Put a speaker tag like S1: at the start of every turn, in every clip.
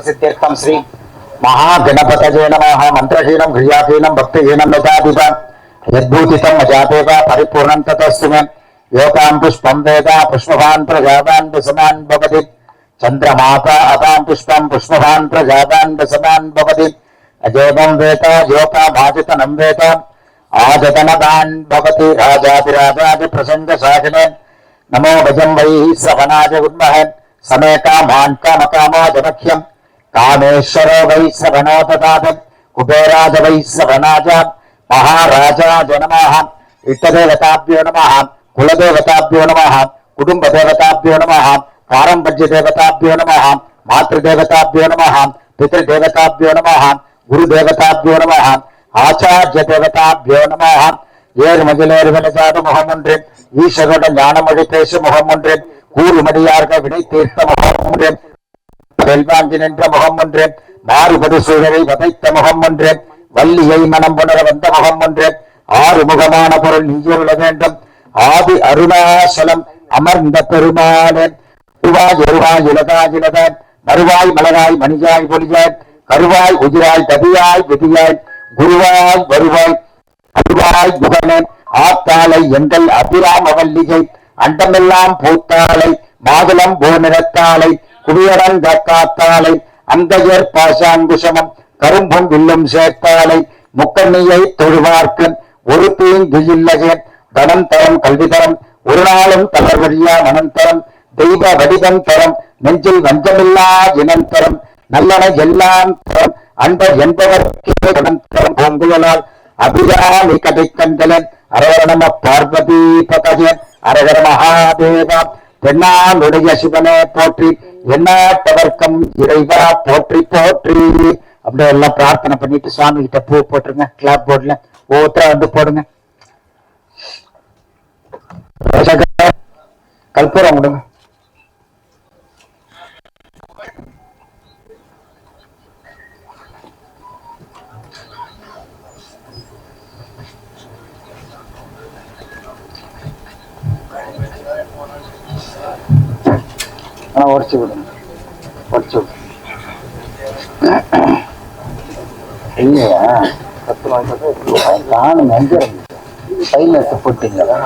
S1: सिद्धेर्थम श्री महागणपतये नमः। मंत्रहीनं क्रियाहीनं भक्तिहीनं यजाधिप यद्भूतितं अजादेव परिपूर्णं ततस्तु मे। योगां पुष्पं वेद पुष्पवान् प्रजावान् दशमान् भवति। चंद्रमाता अतां पुष्पं पुष्पवान् प्रजावान् दशमान् भवति। अजेवं वेद योगाभाजितनं वेद आजतनवान् भवति। राजाधिराजाज प्रसङ्गसाहिने नमो भजं वै श्रवणाय उन्महे। समय कामान् कामकामाजमख्यम् कामेश्वरो वै श्रवणो ददात्। कुबेराज वै श्रवणाज महाराजाज नमः। इष्टदेवताभ्यो नमः। कुलदेवताभ्यो नमः। कुटुम्बदेवताभ्यो नमः। पारम्पर्यदेवताभ्यो नमः। मातृदेवताभ्यो नमः। पितृदेवताभ्यो नमः। गुरुदेवताभ्यो नमः। आचार्यदेवताभ्यो नमः। ஏறுமதிலேறுவனசாத முகம் ஒன்று ஈஸ்வரோட ஞானமொழி பேசும் முகம் ஒன்று கூறுமடியார்கள் விடை தீர்த்த முகம் ஒன்று செல்வாங்கி நின்ற முகம் ஒன்று மாறுபடு சூழலை வதைத்த முகம் ஒன்று வள்ளியை மனம் புணர வந்த முகம் ஒன்று ஆறு முகமான பொருள் நீயுள்ள வேண்டும் ஆதி அருணாசலம் அமர்ந்த பெருமாளே. உருவாய் எருவாய் இலதாய் இலத மறுவாய் மலராய் மணியாய் பொலியாய் கருவாய் உதிராய் கதியாய் விதியாய் குருவாய் வருவாய் அருவாய் முகனே. ஆத்தாளை எங்கள் அபிராம வல்லிகை அண்டமெல்லாம் பூத்தாளை மாதுளம் பூநிறத்தாளை குவியரங்க காத்தாளை அங்கையர் பாசாங்குஷமம் கரும்பும் வில்லும் சேர்த்தாளை முக்கண்ணியை தொழுவார்க்கு ஒரு தீங்கு இல்லையே. தனம் தரம் கல்வி தரம் ஒரு நாளும் தளர்வழியா மனம் தரம் தெய்வ வடிவம் தரம் நெஞ்சில் வஞ்சமில்லா இனம் தரம் நல்லன எல்லாம் தரம் அன்பர் என்பவர்க்கே குணம் தரம் பூங்குழலால் அபிராமி கதை கண்டலன் அரவர நம பார்வதி பதஜன் அரகர மகாதேவா. தென்னாளுடைய சிவனே போற்றி எந்நாட்டவர்க்கம் இறைவா போற்றி போற்றி. அப்படியே எல்லாம் பிரார்த்தனை பண்ணிட்டு சுவாமி கிட்ட பூ போட்டுருங்க. கிளாப் போர்ட்ல ஒவ்வொருத்தர வந்து போடுங்க. கற்பூரம் விடுங்க. உடச்சு விடுங்க. உடச்சு விடு இல்லையா? 10 ரூபாய் நானும் நஞ்சரம் பையில எடுத்து போட்டீங்களா?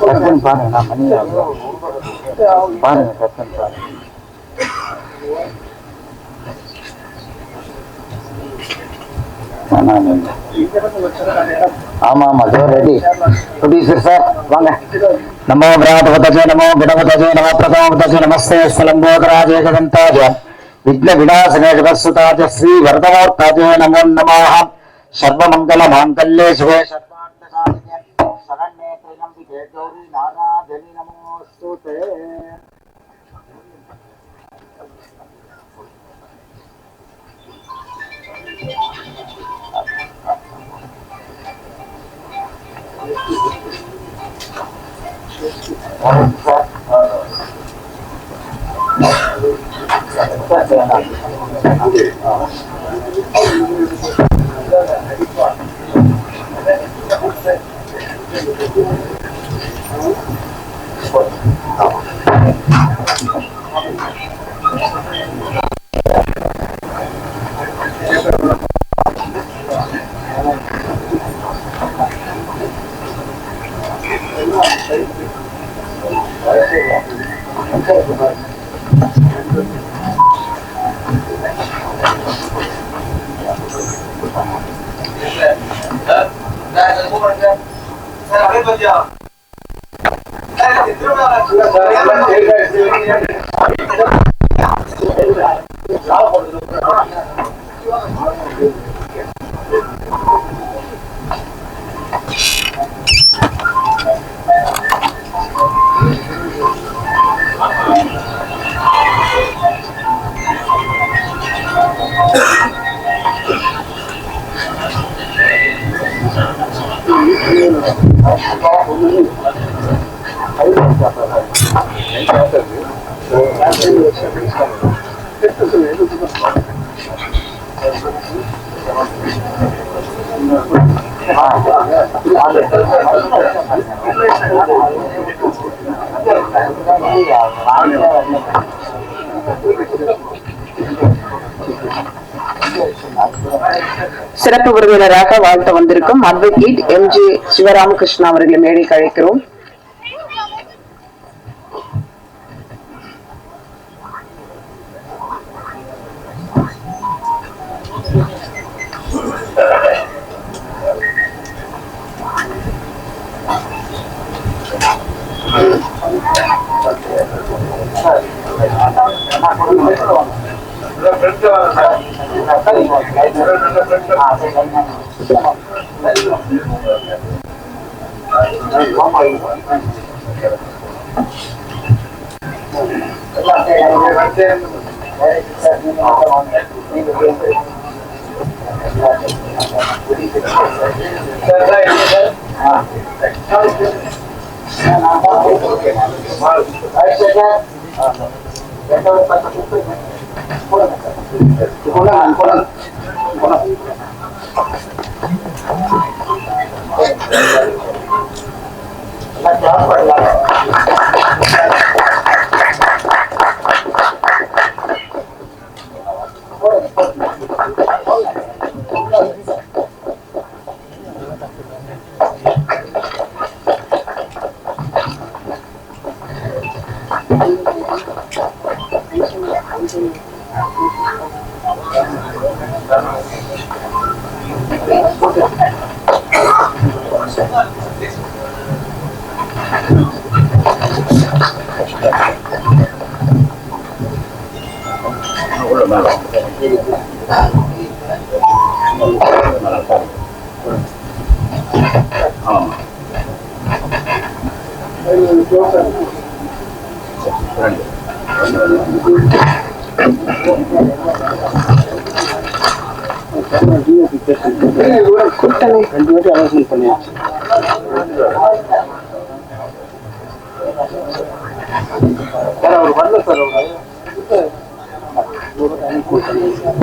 S1: சத்தன் பாருங்க. நான் மணி பாருங்க. சத்தன் பாருங்க. ஆமா ஆமா சார் ரெடி. ப்ரொடியூசர் சார் வாங்க. நமோ பிராதவதஜே நமோ குணவதஜே நமோ பிரதமவதஜே நமஸ்தே ஸ்வலம்போதராஜே ஜகந்தாஜ விக்ன விநாசனே ஜகத்சுதாஜ ஸ்ரீ வரதமூர்த்தாஜே நமோ நமः. சர்வமங்கல மாங்கல்யே சிவே சர்வார்த்த சாதிகே சரண்யே த்ர்யம்பகே கௌரி நாராயணி நமோஸ்துதே.
S2: சிறப்பு விருந்தினராக வாழ்த்த வந்திருக்கும் அட்வொகேட் எம்.ஜே. சிவராமகிருஷ்ணா அவர்களை மேடைக்கு அழைக்கிறோம்.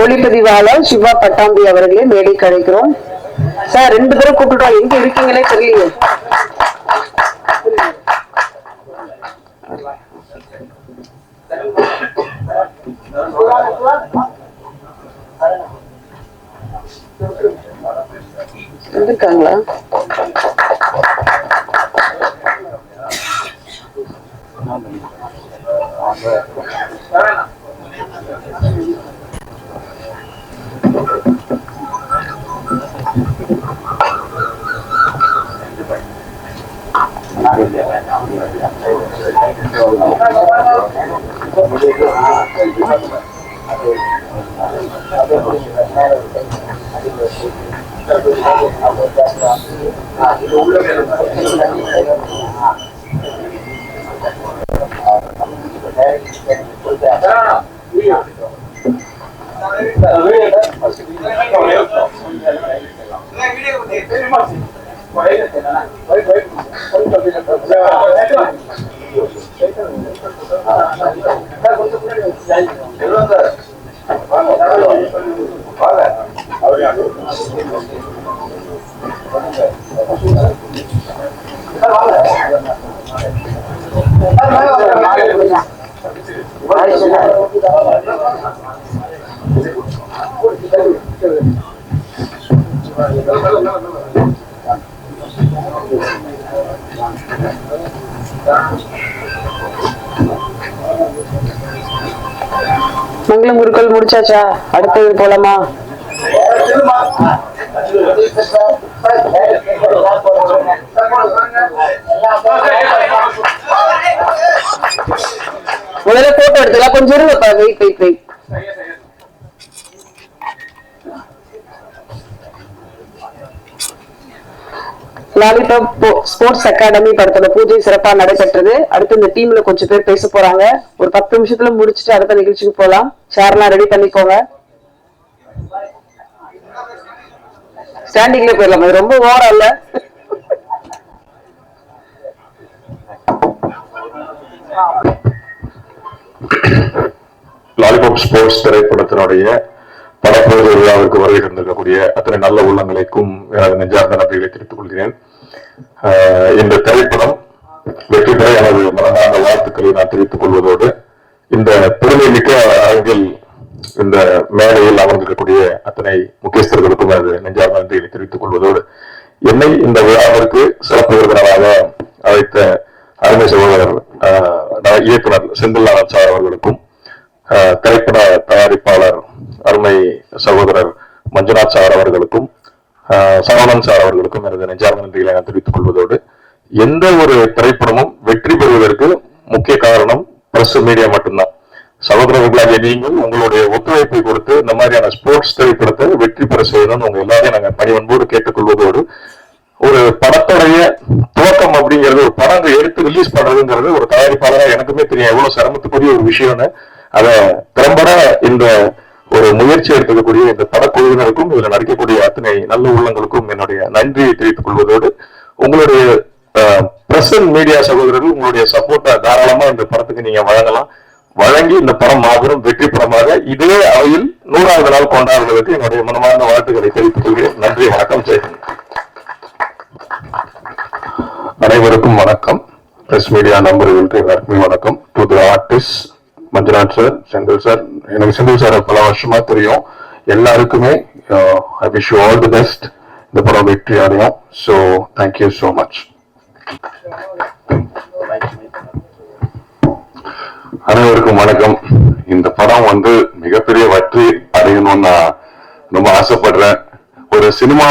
S2: ஒளிப்பதிவாளர் சிவா பட்டாம்பி அவர்களே மேடைக்கு அழைக்கிறோம். சார் 2 பேரும் கூப்பிட்டுட்டோம், எங்க இருக்கீங்களே தெரியல. இருக்காங்களா? மங்களம் குருக்கள் முடிச்சாச்சா? அடுத்தது போலாமா? முதல்ல போட்டோ எடுத்துக்கலாம், கொஞ்சம் இருங்கப்பா, wait wait wait. Lollipop sports academy படத்தோட பூஜை சிறப்பா நடைபெற்றது. அடுத்து இந்த டீம்ல கொஞ்சம் பேர் பேச போறாங்க. ஒரு 10 நிமிஷத்துல முடிச்சுட்டு அடுத்த நிகழ்ச்சிக்கு போலாம். சேர்லாம் ரெடி பண்ணிக்கோங்க. ஸ்டாண்டிங்ல போயிடலாம், அது ரொம்ப ஓவரா இல்ல.
S3: லாலிபாப் ஸ்போர்ட்ஸ் திரைப்படத்தினுடைய படப்போது விழாவிற்கு வருகை தந்திருக்கக்கூடிய அத்தனை நல்ல உள்ளங்களுக்கும் நெஞ்சார்ந்த நன்றிகளை தெரிவித்துக் கொள்கிறேன். இந்த திரைப்படம் வெற்றி பெற எனது மனமார்ந்த வாழ்த்துக்களை நான் தெரிவித்துக் கொள்வதோடு, இந்த பெருமை மிக்க அரங்கில் இந்த மேடையில் அமர்ந்திருக்கக்கூடிய அத்தனை முக்கியஸ்தர்களுக்கும் எனது நெஞ்சார்ந்த நன்றிகளை தெரிவித்துக் கொள்வதோடு, என்னை இந்த விழாவிற்கு சிறப்பு விருந்தினராக அழைத்த அருமை சகோதரர் இயக்குனர் செந்தில் நாராயணன் சார் அவர்களுக்கும், திரைப்பட தயாரிப்பாளர் அருமை சகோதரர் மஞ்சுநாத் சார் அவர்களுக்கும், சரவணன் சார் அவர்களுக்கும் எனது நெஞ்சார்ந்த நன்றிகளை நான் தெரிவித்துக் கொள்வதோடு, எந்த ஒரு திரைப்படமும் வெற்றி பெறுவதற்கு முக்கிய காரணம் பிரஸ் மீடியா மட்டும்தான். சகோதரர்களாக நீங்கள் உங்களுடைய ஒத்துழைப்பை கொடுத்து இந்த மாதிரியான ஸ்போர்ட்ஸ் திரைப்படத்தை வெற்றி பெற செய்யணும்னு உங்க எல்லாரையும் நாங்கள் பணிவன்போடு கேட்டுக்கொள்வதோடு, ஒரு படத்துடைய துவக்கம் அப்படிங்கிறது, ஒரு படங்க எடுத்து ரிலீஸ் பண்றதுங்கிறது ஒரு தயாரிப்பாளராக எனக்குமே தெரியும் எவ்வளவு சிரமத்துக்குரிய ஒரு விஷயம்னு. அதை திறம்பட இந்த ஒரு முயற்சி எடுத்துக்கக்கூடிய இந்த படக்குழுவினருக்கும் இதுல நடிக்கக்கூடிய அத்தனை நல்ல உள்ளங்களுக்கும் என்னுடைய நன்றியை தெரிவித்துக் கொள்வதோடு, உங்களுடைய பிரஸ் அண்ட் மீடியா சகோதரர்கள் உங்களுடைய சப்போர்ட்டை தாராளமா இந்த படத்துக்கு நீங்க வழங்கி இந்த படம் மாபெரும் வெற்றி படமாக இதே அவையில் 100வது நாள் கொண்டாடுவதற்கு என்னுடைய மனமார்ந்த வாழ்த்துக்களை தெரிவித்துக் கொள்கிறேன். நன்றி, வணக்கம். அனைவருக்கும் வணக்கம். பிரஸ் மீடியா நண்பர்களுக்கு எல்லாருக்குமே வணக்கம். To the artist Manjunath sir, Senthil sir, எனக்கு செந்தில் சார் பல வருஷமா தெரியும். எல்லாருக்குமே I wish you all the best. இந்த படம் வெற்றி அடையும். So thank you so much. அனைவருக்கும் வணக்கம். இந்த படம் மிகப்பெரிய வெற்றி அடையணும்னு நான் ரொம்ப ஆசைப்படுறேன். ஒரு சினிமா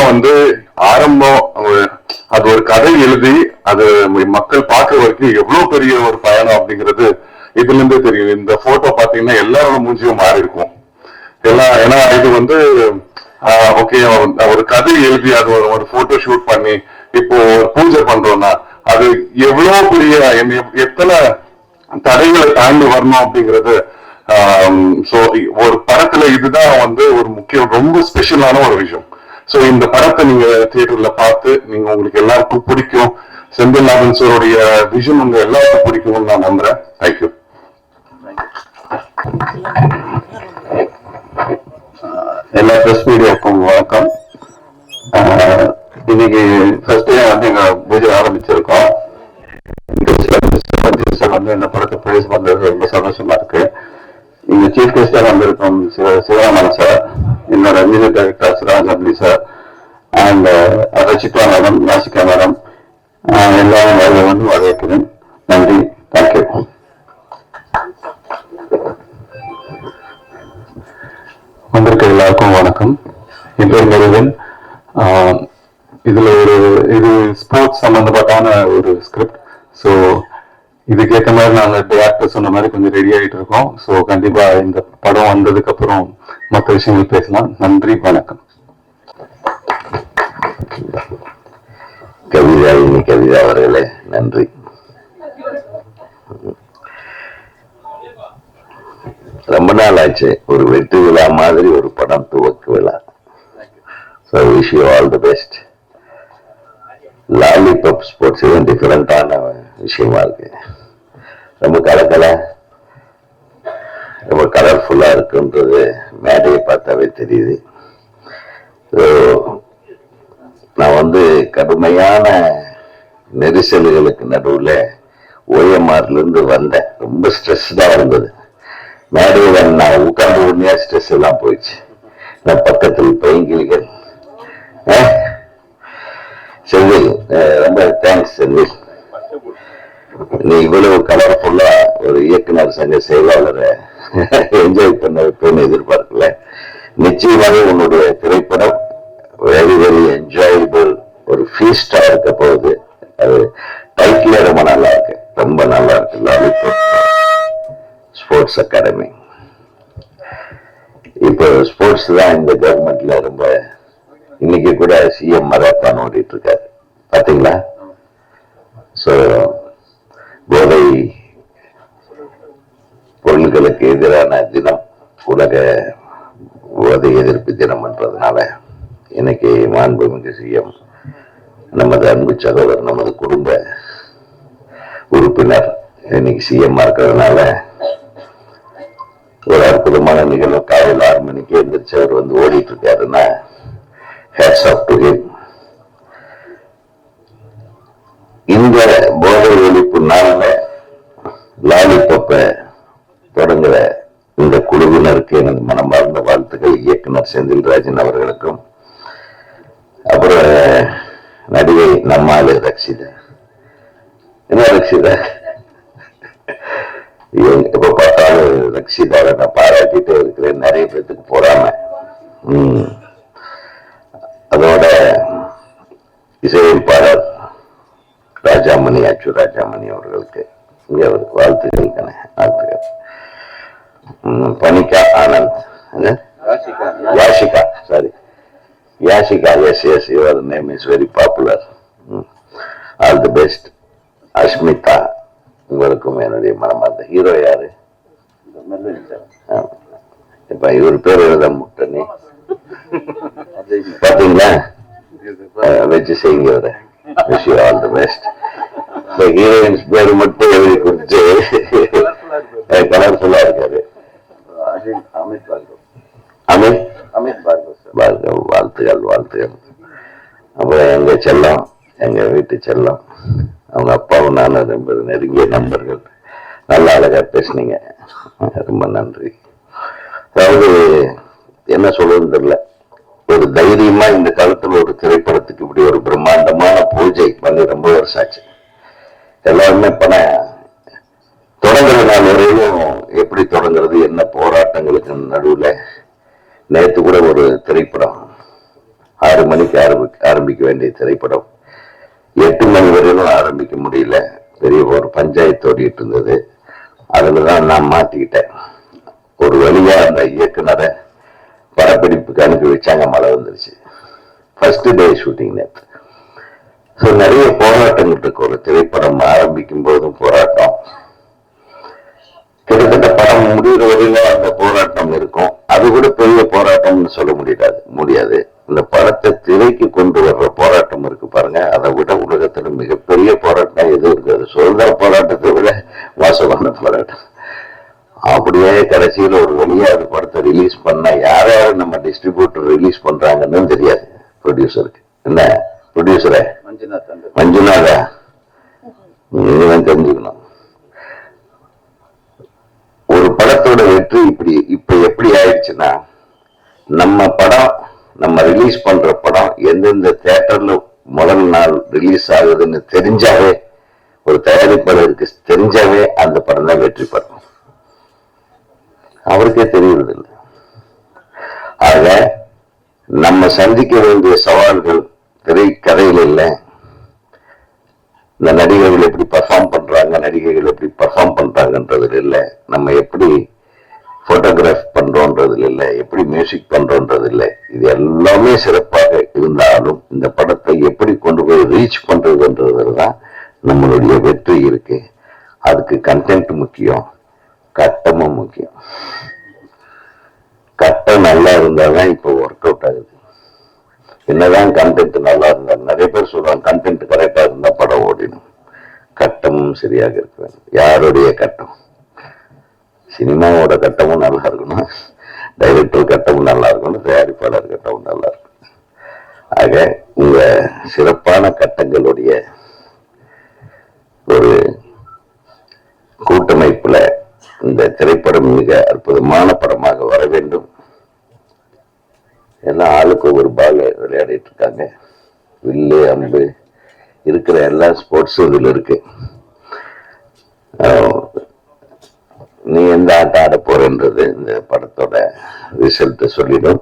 S3: ஆரம்பம், அது ஒரு கதை எழுதி அது மக்கள் பார்க்க வரைக்கும் எவ்வளவு பெரிய ஒரு பயணம் அப்படிங்கிறது இதுல இருந்தே தெரியும். இந்த போட்டோ பாத்தீங்கன்னா எல்லாரோட மூஞ்சியும் மாறி இருக்கும். ஏன்னா இது ஓகே, ஒரு கதை எழுதி அது ஒரு போட்டோ ஷூட் பண்ணி இப்போ ஒரு பூஜை பண்றோம்னா அது எவ்வளவு பெரிய எத்தனை தடைகளை தாண்டி வரணும் அப்படிங்கிறது. சோ ஒரு படத்துல இதுதான் ஒரு முக்கியம், ரொம்ப ஸ்பெஷலான ஒரு விஷயம். சோ இந்த படத்தை நீங்க தியேட்டர்ல பார்த்து நீங்க உங்களுக்கு எல்லாருக்கும் பிடிக்கும். செந்தில் நாராயணன் சாருடைய விஷன் உங்க எல்லாருக்கும் பிடிக்கும்னு நான் நம்புறேன். தேங்க்யூ. எல்லா பிரஸ் மீடியாவுக்கும் வணக்கம். இன்னைக்கு ஃபர்ஸ்ட் டே எங்க பூஜை ஆரம்பிச்சிருக்கோம். இந்த படத்தை பிரைஸ் பண்றது ரொம்ப சந்தோஷமா இருக்கு. இங்க சீஃப் கெஸ்டா வந்திருக்கோம் சிவராமன் சார், என்னோட music director Siraj sir, and Rachitha madam, Nasika madam, எல்லாரும் வரவேற்கிறேன். நன்றி, தேங்க்யூ. வந்திருக்க எல்லாருக்கும் வணக்கம். என் பேர் முருகன். இதுல இது ஸ்போர்ட்ஸ் சம்பந்தப்பட்டான ஒரு ஸ்கிரிப்ட். ஸோ இதுக்கேற்ற மாதிரி நாங்கள் டேரக்டர் சொன்ன மாதிரி கொஞ்சம் ரெடி ஆகிட்டு இருக்கோம். ஸோ கண்டிப்பா இந்த படம் வந்ததுக்கு அப்புறம் மற்ற விஷயங்கள் பேசலாம். நன்றி, வணக்கம்.
S4: கவிதா அவர்களே, நன்றி. ரொம்ப நாள் ஆச்சு ஒரு வெற்றி விழா மாதிரி ஒரு படம் துவக்க விழா. So wish you all the best. Lollipop sports டிஃபரெண்டான விஷயமா இருக்கு. ரொம்ப ரொம்ப கலர்ஃபுல்லா இருக்குன்றது மேடையை பார்த்தாவே தெரியுது. நான் கடுமையான நெரிசல்களுக்கு நடுவில் ஓஎம்ஆர்ல இருந்து வந்தேன். ரொம்ப ஸ்ட்ரெஸ்டா இருந்தது. மேடையில் நான் உட்கார்ந்து உடனே ஸ்ட்ரெஸ் எல்லாம் போயிடுச்சு. நான் பக்கத்தில் பைங்கிலிகள். செந்தில், ரொம்ப தேங்க்ஸ் செந்தில். நீ இவ்வளவு கலர்ஃபுல்லா ஒரு இயக்குனர் சங்க செயலாளரை என்ஜாய் பண்ண வைப்பேன்னு எதிர்பார்க்கல. நிச்சயமாக உன்னுடைய திரைப்படம் வெரி வெரி என்ஜாயபிள், ஒரு ஃபீஸ்டா இருக்க போகுது. அது டைட்டிலே ரொம்ப நல்லா இருக்கு, ரொம்ப நல்லா இருக்கு. Lollipop sports academy. இப்போ ஸ்போர்ட்ஸ் தான் இந்த கவர்மெண்ட்ல ரொம்ப. இன்னைக்கு கூட சிஎம் மராத்தான் ஓடிட்டு இருக்காரு, பாத்தீங்களா? ஸோ போதை பொருள்களுக்கு எதிரான தினம், உலக போதை எதிர்ப்பு தினம்ன்றதுனால இன்னைக்கு மாண்புமிகு சிஎம், நமது அன்பு சகோதரர், நமது குடும்ப உறுப்பினர் இன்னைக்கு சிஎம் இருக்கிறதுனால ஒரு அற்புதமான நிகழ்வு. காலையில் 6 மணிக்கு எந்திரிச்சு அவர் வந்து ஓடிட்டு இருக்காருன்னா ஹேட்ஸ் ஆஃப் டு ஹிம். இந்த போதை ஒழிப்பு நாள்ல லாலிபப்ப தொடங்குற இந்த குழுவினருக்கு எனது மனமார்ந்த வாழ்த்துக்கள். இயக்குனர் செந்தில்ராஜன் அவர்களுக்கும், அப்புறம் நடிகை நம்மாளு ரக்ஷிதா. என்ன ரக்ஷிதா, எப்ப பார்த்தாலும் ரக்ஷிதாவை நான் பாராட்டிட்டே இருக்கிறேன். நிறைய பேத்துக்கு போடாம. அதோட இசையமைப்பாளர் ராஜாமணி, அச்சு ராஜாமணி அவர்களுக்கு இங்க அவருக்கு வாழ்த்துக்கள் தானே, வாழ்த்துக்கள். Panika Anand, Yashika, sorry Yashika, yes yes, your name is very popular. All the best. Asmita, உங்களுக்கும் என்னுடைய மனமார்ந்த. ஹீரோ யாரு? இப்ப இவர் பேர் எழுத முட்டனே பாத்தீங்களா, வச்சு செய்யுங்க அவரை. Wish you all the best. இந்த ஹீரோயின்ஸ் பேர் மட்டும் எழுதி கொடுத்து கலர்ஃபுல்லா இருக்காரு. அமித் பார்கவ், வாழ்த்துகள் வாழ்த்துகள். அப்புறம் எங்க செல்லம், எங்க வீட்டு செல்லம், அவங்க அப்பாவும் நானும் ரொம்ப நெருங்கிய நண்பர்கள். நல்ல அழகா பேசுனீங்க, ரொம்ப நன்றி. அதாவது என்ன சொல்றதுன்னு தெரியல, ஒரு தைரியமா இந்த காலத்துல ஒரு திரைப்படத்துக்கு இப்படி ஒரு பிரம்மாண்டமான பூஜை பண்ணி ரொம்ப வருஷம் ஆச்சு. எல்லாருமே தொடங்குற நாள் வரையிலும் எப்படி தொடங்குறது, என்ன போராட்டங்களுக்கு நடுவுல. நேற்று கூட ஒரு திரைப்படம் 6 மணிக்கு ஆரம்பிக்க வேண்டிய திரைப்படம் 8 மணி வரையிலும் ஆரம்பிக்க முடியல. பெரிய ஒரு பஞ்சாயத்து ஓடிட்டு இருந்தது. அதுலதான் நான் மாட்டிக்கிட்டேன். ஒரு வழியா அந்த இயக்குனரை படப்பிடிப்புக்கு அனுப்பி வச்சாங்க. மழை வந்துருச்சு. ஃபர்ஸ்ட் டே ஷூட்டிங் நேற்று. ஸோ நிறைய போராட்டங்கள் இருக்கு. ஒரு திரைப்படம் ஆரம்பிக்கும் போதும் போராட்டம், கிட்டத்தட்ட படம் முடிகிற வரையிலும் அந்த போராட்டம் இருக்கும். அது கூட பெரிய போராட்டம்னு சொல்ல முடியாது. இந்த படத்தை திரைக்கு கொண்டு வர்ற போராட்டம் இருக்கு பாருங்க, அதை விட உலகத்துல மிகப்பெரிய போராட்டம் எதுவும் இருக்காது. சுதந்திர போராட்டத்தை விட மோசமான போராட்டம். அப்படியே கடைசியில் ஒரு வழியா அந்த படத்தை ரிலீஸ் பண்ண யார் நம்ம டிஸ்ட்ரிபியூட்டர் ரிலீஸ் பண்றாங்கன்னு தெரியாது ப்ரொடியூசருக்கு. என்ன ப்ரொடியூசரை மஞ்சுநாதா, நீதான் தெரிஞ்சுக்கணும். ஒரு படத்தோட வெற்றி இப்ப எப்படி ஆயிடுச்சுன்னா, நம்ம படம், நம்ம ரிலீஸ் பண்ற படம் எந்தெந்த தியேட்டர்ல முதல் நாள் ரிலீஸ் ஆகுதுன்னு தெரிஞ்சாவே, ஒரு தயாரிப்பாளருக்கு தெரிஞ்சாவே அந்த படம் தான் வெற்றி படம். அவருக்கே தெரியறதில்லை. ஆக நம்ம சந்திக்க வேண்டிய சவால்கள் திரைக்கதையில் இல்லை, இந்த நடிகர்கள் எப்படி பர்ஃபார்ம் பண்றாங்க, நடிகைகள் எப்படி பர்ஃபார்ம் பண்றாங்கன்றதுல இல்லை, நம்ம எப்படி போட்டோகிராஃப் பண்றோன்றதுல இல்லை, எப்படி மியூசிக் பண்றோன்றது இல்லை. இது எல்லாமே சிறப்பாக இருந்தாலும் இந்த படத்தை எப்படி கொண்டு போய் ரீச் பண்றதுன்றதுல தான் நம்மளுடைய வெற்றி இருக்கு. அதுக்கு கண்டென்ட் முக்கியம், கட்டமும் முக்கியம். கட்டம் நல்லா இருந்தாதான் இப்போ ஒர்க் அவுட் ஆகுது. என்னதான் கண்டென்ட் நல்லா இருந்தா, நிறைய பேர் சொல்றாங்க கண்டென்ட் கரெக்டா இருந்தா படம் ஓடிடும். கட்டமும் சரியாக இருக்க வேண்டும். யாருடைய கட்டம்? சினிமாவோட கட்டமும் நல்லா இருக்கணும், டைரக்டர் கட்டமும் நல்லா இருக்கணும், தயாரிப்பாளர் கட்டமும் நல்லா இருக்கணும். ஆக உங்க சிறப்பான கட்டங்களுடைய ஒரு கூட்டமைப்புல இந்த திரைப்படம் மிக அற்புதமான படமாக வர வேண்டும். எல்லாம் ஆளுக்கு ஒவ்வொரு பால் விளையாடிட்டு இருக்காங்க. வில்லு, அம்பு இருக்கிற எல்லா ஸ்போர்ட்ஸும் இதுல இருக்கு. நீ எந்த ஆட்டம் ஆட போறன்றது இந்த படத்தோட ரிசல்ட் சொல்லிடும்.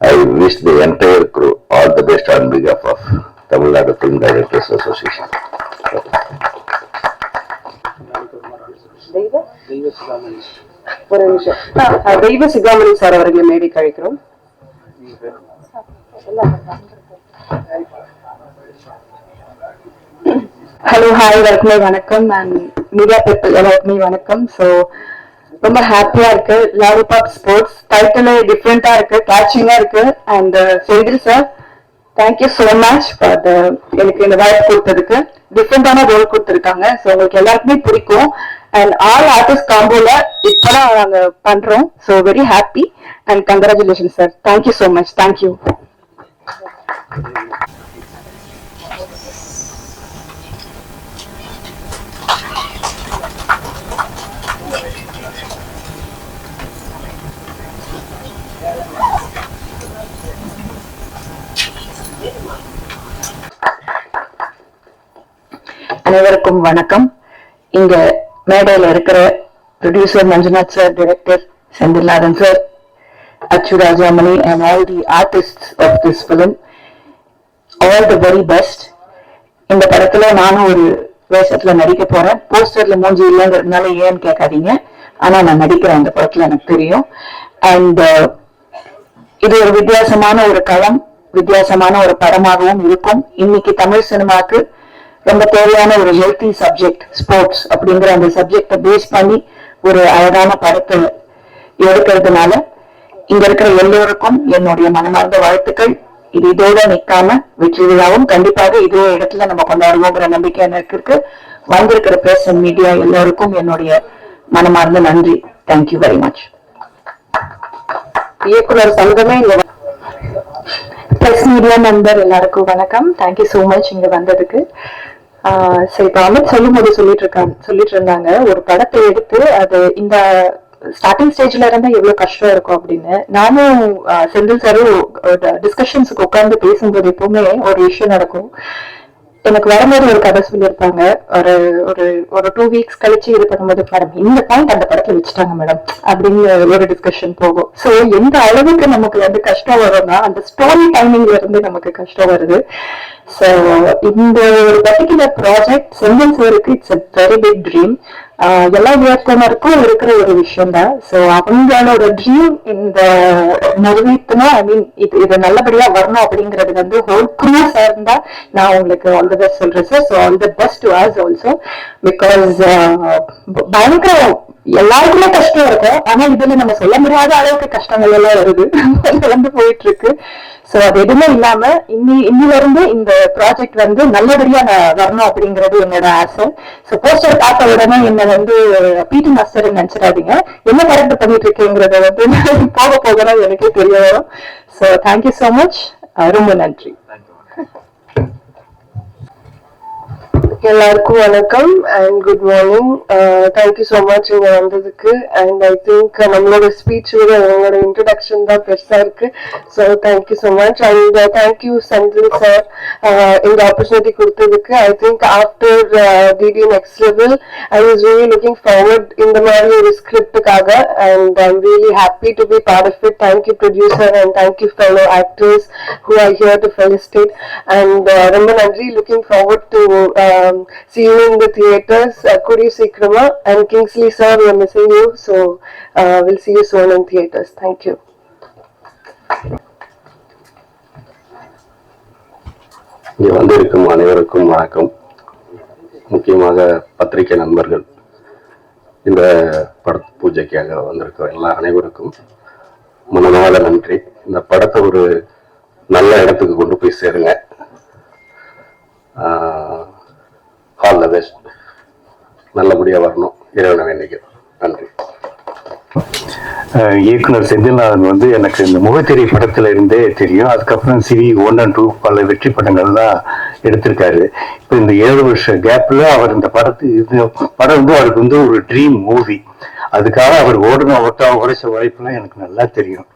S4: I wish the entire crew all the best on behalf of Tamil Nadu film directors association.
S2: ஒரு நிமிஷம். தெய்வ சிகாமணி சார் அவர்களை மேடைக்கு அழைக்கிறோம்.
S5: ஹலோ, ஹாய், எல்லாருக்குமே வணக்கம். அண்ட் மீடியா பீப்பிள் எல்லாருக்குமே வணக்கம். ஸோ ரொம்ப ஹாப்பியா இருக்கு. லாலிபாப் ஸ்போர்ட்ஸ் டைட்டில் டிஃப்ரெண்டா இருக்கு, கேட்சிங்கா இருக்கு. And Senthil sir, thank you so much for எனக்கு இந்த வாய்ப்பு கொடுத்ததுக்கு. டிஃப்ரெண்டான ரோல் கொடுத்துருக்காங்க. ஸோ உங்களுக்கு எல்லாருக்குமே பிடிக்கும். அண்ட் ஆல் ஆர்டிஸ்ட் காம்போல இப்பதான் நாங்க பண்றோம். So very happy and congratulation sir. Thank you so much. Thank you. அனைவருக்கும் வணக்கம். இங்க மேடையில இருக்கிற producer Manjunath sir, director Senthilnathan sir, Achu Rajamani and all the artist of this film, all the very best. இந்த படத்துல நானும் ஒரு வேஷத்துல நடிக்க போறேன். போஸ்டர்ல மூஞ்சி இல்லைங்கிறதுனால ஏன்னு கேட்காதீங்க. ஆனா நான் நடிக்கிறேன் இந்த படத்துல, எனக்கு தெரியும். அண்ட் இது ஒரு வித்தியாசமான ஒரு களம், வித்தியாசமான ஒரு படமாகவும் இருக்கும். இன்னைக்கு தமிழ் சினிமாக்கு ரொம்ப தேவையான ஒரு ஹெல்த்தி சப்ஜெக்ட் ஸ்போர்ட்ஸ் அப்படிங்கிற அந்த சப்ஜெக்டை பேஸ் பண்ணி ஒரு அழகான படத்தை எடுக்கிறதுனால இங்க இருக்கிற எல்லோருக்கும் என்னுடைய மனமார்ந்த வாழ்த்துக்கள். இது இதோட நிக்காம வெற்றி விழாவும் கண்டிப்பாக இதே இடத்துல நம்ம கொண்டாடுவோங்கிற நம்பிக்கை எனக்கு இருக்கு. வந்திருக்கிற பிரஸ் அண்ட் மீடியா எல்லோருக்கும் என்னுடைய மனமார்ந்த நன்றி. Thank you very much.
S2: இயக்குனர் சங்கமே இங்க
S5: பிரஸ் மீடியா நண்பர் எல்லாருக்கும் வணக்கம். தேங்க்யூ சோ மச் இங்க வந்ததுக்கு. சரி, இப்ப அமித் சொல்லிட்டு இருந்தாங்க ஒரு படத்தை எடுத்து அது இந்த ஸ்டார்டிங் ஸ்டேஜ்ல இருந்தா எவ்வளவு கஷ்டம் இருக்கும் அப்படின்னு. நானும் செந்தில் சாரும் டிஸ்கஷன்ஸுக்கு உட்கார்ந்து பேசும்போது எப்பவுமே ஒரு விஷயம் நடக்கும். எனக்கு வரும்போது ஒரு கதை சொல்லியிருப்பாங்க. ஒரு ஒரு ஒரு 2 வீக்ஸ் கழிச்சு இது பண்ணும்போது மேடம் இந்த பாயிண்ட் அந்த படத்துல வச்சுட்டாங்க மேடம் அப்படின்னு ஒரு டிஸ்கஷன் போகும். சோ எந்த அளவுக்கு நமக்கு வந்து கஷ்டம் வரும்னா அந்த ஸ்டோரி டைமிங்ல இருந்து நமக்கு கஷ்டம் வருது. சோ இந்த ஒரு பர்டிகுலர் ப்ராஜெக்ட் செந்தில் சாருக்கு it's a very big dream. எல்லா இயக்குனருக்கும் இருக்கிற ஒரு விஷயம் தான். சோ அவங்களோட ட்ரீம் இந்த நிறைவேற்றணும், ஐ மீன் இது நல்லபடியா வரணும் அப்படிங்கிறது வந்து ஹோல் க்ரூ சார்ந்தா நான் உங்களுக்கு ஆல் தி பெஸ்ட் சொல்றேன் sir. So all the best to us also. Because பயங்கர எல்லாருக்குமே கஷ்டம் இருக்கும். ஆனா இதுல நம்ம சொல்ல முடியாத அளவுக்கு கஷ்டங்கள் எல்லாம் வருது வந்து போயிட்டு இருக்கு. சோ அது எதுவுமே இல்லாம இன்னில இருந்து இந்த ப்ராஜெக்ட் வந்து நல்லபடியா வரணும் அப்படிங்கிறது என்னோட ஆசை. சோ போஸ்டர் பார்த்த உடனே என்ன வந்து பிடி மாஸ்டர் நினைச்சிடாதீங்க, என்ன கரெக்ட் பண்ணிட்டு இருக்கீங்கிறத வந்து போக போகலாம் எனக்கே தெரிய வரும். So thank you so much. ரொம்ப நன்றி.
S2: எல்லாருக்கும் வணக்கம் and good morning. Thank you so much இங்க வந்ததுக்கு. அண்ட் ஐ திங்க் நம்மளோட ஸ்பீச் விட உங்களோட இன்ட்ரடக்ஷன் தான் பெருசா இருக்கு. So thank you so much and thank you Senthil sir இந்த ஆப்பர்ச்சுனிட்டி கொடுத்ததுக்கு. I think after DD next level I was really looking forward இந்த மாதிரி ஒரு ஸ்கிரிப்டுக்காக. And I am really happy to be part of it. Thank you producer and thank you fellow actors who are here to felicitate. And ரொம்ப நன்றி. Looking forward to see you in the theaters. Kudi Sikrama and Kingsley sir, we are missing you. So we'll see you soon in theaters. Thank you.
S6: இங்கே வந்திருக்கும் அனைவருக்கும் வணக்கம். முக்கியமாக பத்திரிகை நண்பர்கள், இந்த பட பூஜைக்காக வந்திருக்கிற எல்லா அனைவருக்கும் மனமார்ந்த நன்றி. இந்த படத்தை ஒரு நல்ல இடத்துக்கு கொண்டு போய் சேருங்க. All the best. நல்லபடியா வரணும், இறைவனை வேண்டிக்கிறோம். நன்றி.
S7: இயக்குனர் செந்தில்நாதன் வந்து எனக்கு இந்த முகத்திரை படத்துல இருந்தே தெரியும். அதுக்கப்புறம் சிவி 1 and 2 பல வெற்றி படங்கள் தான் எடுத்திருக்காரு. இப்போ இந்த 7 வருஷ கேப்ல அவர் இந்த படம் வந்து அவருக்கு வந்து ஒரு ட்ரீம் மூவி. அதுக்காக அவர் உழைச்ச உழைப்புலாம் எனக்கு நல்லா தெரியும்.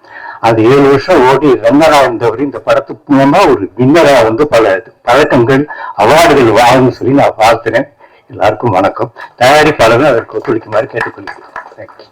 S7: அது 7 வருஷம் ஓடி ரன்னரா இருந்தவர் இந்த படத்துக்கு மூலமா ஒரு வின்னரா வந்து பல பழக்கங்கள் அவார்டுகள் வாங்கன்னு சொல்லி நான் பார்க்கிறேன். எல்லாருக்கும் வணக்கம். தயாரிப்பாளர்கள் அதற்கு ஒத்துழைக்குமாறு கேட்டுக்கொள்கிறேன். தேங்க்யூ.